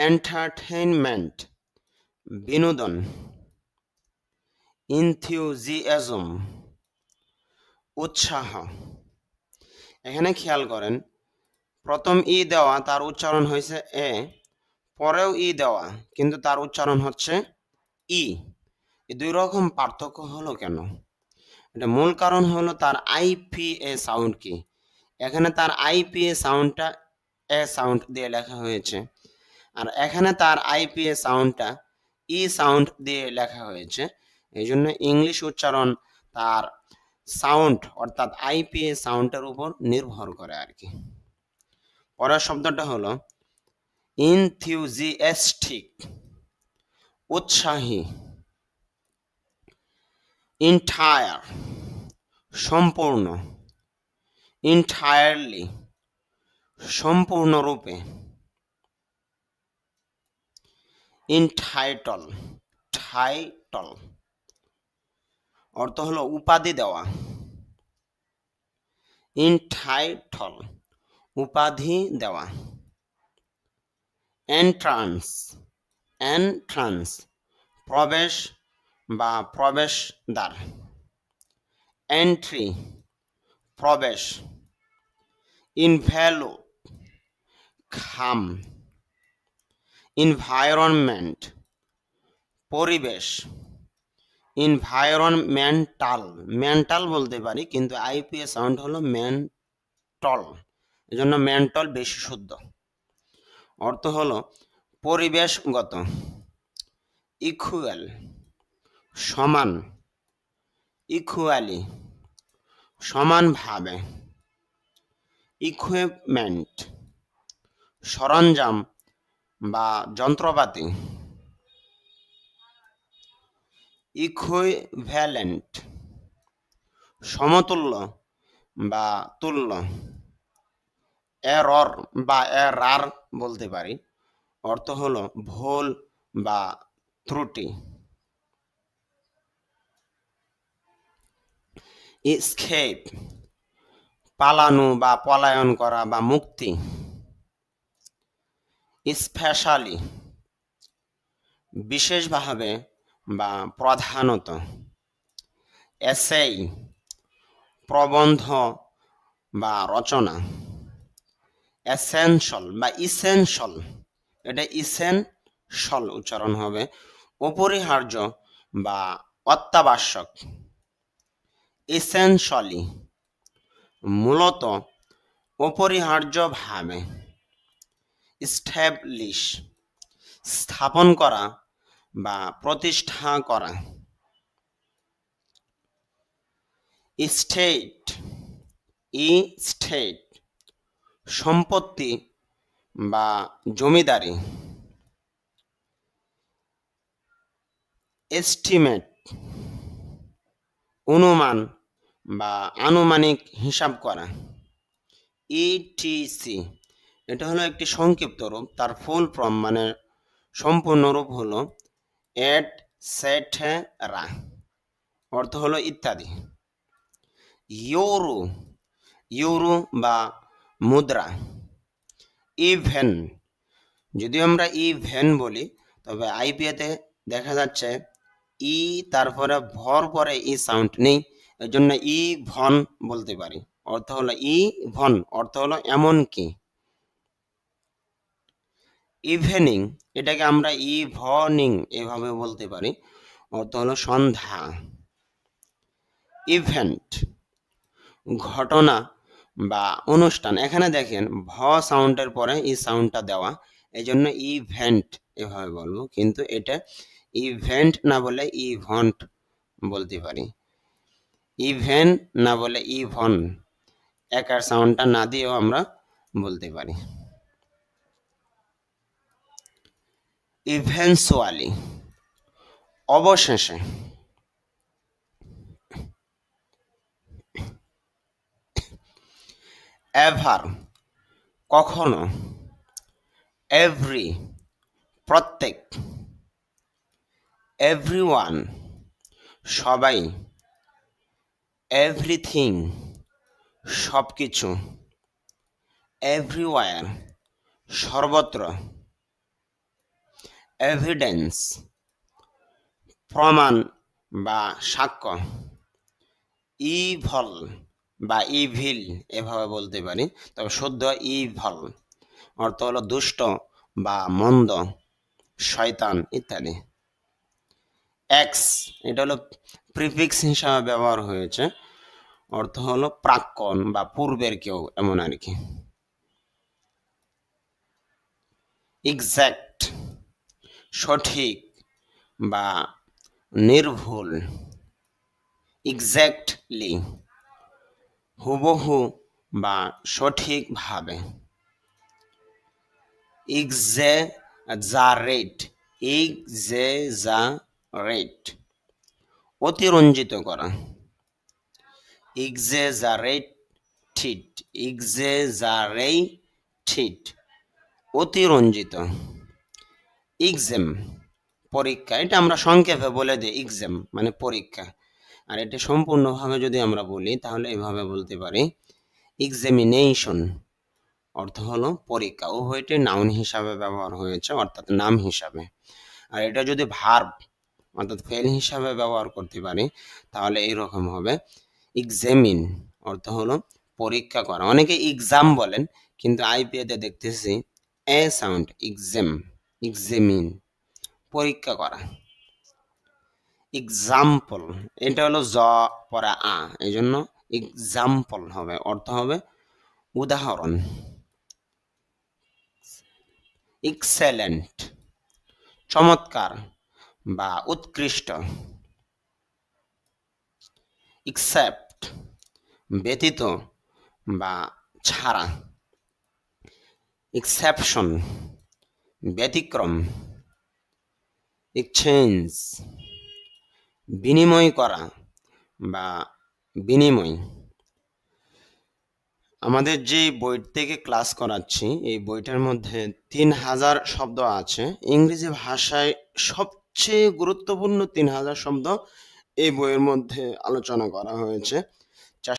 Entertainment বিনোদন, ইনথিউজিয়াজম উৎসাহ। এখানে খেয়াল করেন প্রথম ই দেওয়া তার উচ্চারণ হয়েছে এ, পরেও ই দেওয়া কিন্তু তার উচ্চারণ হচ্ছে ই। এই দুই রকম পার্থক্য হলো কেন? এটা মূল কারণ হলো তার আইপিএ সাউন্ড কি। এখানে তার আইপিএ সাউন্ডটা এ সাউন্ড দিয়ে লেখা হয়েছে, আর এখানে তার আইপিএ সাউন্ডটা ই সাউন্ড দিয়ে লেখা হয়েছে। এই জন্য ইংলিশ উচ্চারণ তার সাউন্ড অর্থাৎ আইপিএ সাউন্ডের উপর নির্ভর করে আর কি। পরের শব্দটা হলো ইনথিউজিয়াস্টিক উৎসাহী, ইন্টায়ার সম্পূর্ণ, ইন্টায়ারলি সম্পূর্ণরূপে, ইনটাইটল টাইটল অর্থ হলো উপাধি দেওয়া, ইনটাইটল উপাধি দেওয়া। এন্ট্রান্স এন্ট্রান্স প্রবেশ বা প্রবেশদ্বার, এন্ট্রি প্রবেশ, ইনভ্যালু খাম, এনভায়রনমেন্ট পরিবেশ, এনভায়রনমেন্টাল মেন্টাল বলতে পারি কিন্তু আইপিএ সাউন্ড হলো মেন্টল, এজন্য মেন্টল বেশি শুদ্ধ। অর্থ হলো পরিবেশগত, ইকুয়াল সমান, ইকুয়ালি সমানভাবে, ইকুইপমেন্ট সরঞ্জাম বা যন্ত্রপাতি, ইকুইভ্যালেন্ট সমতুল্য বা তুল্য, এরর বা এরার বলতে পারি, অর্থ হলো ভুল বা ত্রুটি। এসকেপ পালানো বা পলায়ন করা বা মুক্তি, স্পেশালি বিশেষভাবে বা প্রধানত, এসেই প্রবন্ধ বা রচনা, এসেনশাল বা ইসেনশাল, এটা ইসেনশাল উচ্চারণ হবে, অপরিহার্য বা অত্যাবশ্যক, এসেনশালি মূলত অপরিহার্যভাবে, স্ট্যাবলিশ স্থাপন করা বা প্রতিষ্ঠা করা, স্টেট স্টেট সম্পত্তি বা জমিদারি, এস্টিমেট অনুমান বা আনুমানিক হিসাব করা, ইটিসি এটা হলো একটি সংক্ষিপ্ত রূপ, তার ফুল ফর্ম মানে সম্পূর্ণ রূপ হলো এটসেটেরা, অর্থ হলো ইত্যাদি। ইউরো ইউরো বা মুদ্রা, ইভেন যদি আমরা ইভেন বলি তবে আইপিএতে দেখা যাচ্ছে ই তারপরে ভর পরে ই সাউন্ড নেই, এর জন্য ই ভন বলতে পারি, অর্থ হলো ই ভন অর্থ হলো এমন কি। ইভিনিং এটাকে আমরা ইভনিং এভাবে বলতে পারি, অর্থ হলো সন্ধ্যা। ইভেন্ট ঘটনা বা অনুষ্ঠান, এখানে দেখেন ভ সাউন্ডের পরে ই সাউন্ডটা দেওয়া, এই জন্য ইভেন্ট এভাবে বলবো, কিন্তু এটা ইভেন্ট না বলে ইভন্ট বলতে পারি, ইভেন না বলে ইভন, একার সাউন্ডটা না দিয়েও আমরা বলতে পারি। ইভেন্চুয়ালি অবশেষে, এভার কখনো, এভরি প্রত্যেক, এভরিওয়ান সবাই, এভরিথিং সবকিছু, এভরিওয়্যার সর্বত্র, এভিডেন্স প্রমাণ বা সাক্ষ্য, ইভল বা ইভিল এভাবে বলতে পারি, তবে শুদ্ধ ইভল অর্থ হলো দুষ্ট বা মন্দ, শয়তান ইত্যাদি। এক্স এটা হলো প্রিফিক্স হিসাবে ব্যবহার হয়েছে, অর্থ হলো প্রাক্তন বা পূর্বের কেউ এমন আর কি। এক্সাক্ট সঠিক বা নির্ভুল, এক্স্যাক্টলি হুবহু বা সঠিকভাবে। এক্সাজারেট এক্সাজারেট অতিরঞ্জিত করা, এক্সাজারেটেড এক্সাজারেটেড অতিরঞ্জিত। এক্সাম পরীক্ষা, এটা আমরা সংক্ষেপে বলে দিই এক্সাম মানে পরীক্ষা, আর এটা সম্পূর্ণভাবে যদি আমরা বলি তাহলে এভাবে বলতে পারি এক্সামিনেশন অর্থ হলো পরীক্ষা। উভয়টি নাউন হিসাবে ব্যবহার হয়েছে অর্থাৎ নাম হিসাবে। আর এটা যদি ভার্ব অর্থাৎ ফেল হিসাবে ব্যবহার করতে পারি তাহলে এইরকম হবে এক্সামিন অর্থ হলো পরীক্ষা করা। অনেকে এক্সাম বলেন কিন্তু আইপিএতে দেখতেছি এ সাউন্ড, এক্সাম এক্সামিন পরীক্ষা করা। এক্সাম্পল এটা হলো জ পরে আ, এই জন্য এক্সাম্পল হবে, অর্থ হবে উদাহরণ। এক্সেলেন্ট চমৎকার বা উৎকৃষ্ট। এক্সেপ্ট ব্যতীত বা ছাড়া। এক্সেপশন ব্যতিক্রম। এক্সচেঞ্জ বিনিময় করা বা বিনিময়। আমাদের যে বই থেকে ক্লাস করাচ্ছি এই বইটার মধ্যে 3000 শব্দ আছে। ইংরেজি ভাষায় সবচেয়ে গুরুত্বপূর্ণ 3000 শব্দ এই বইয়ের মধ্যে আলোচনা করা হয়েছে।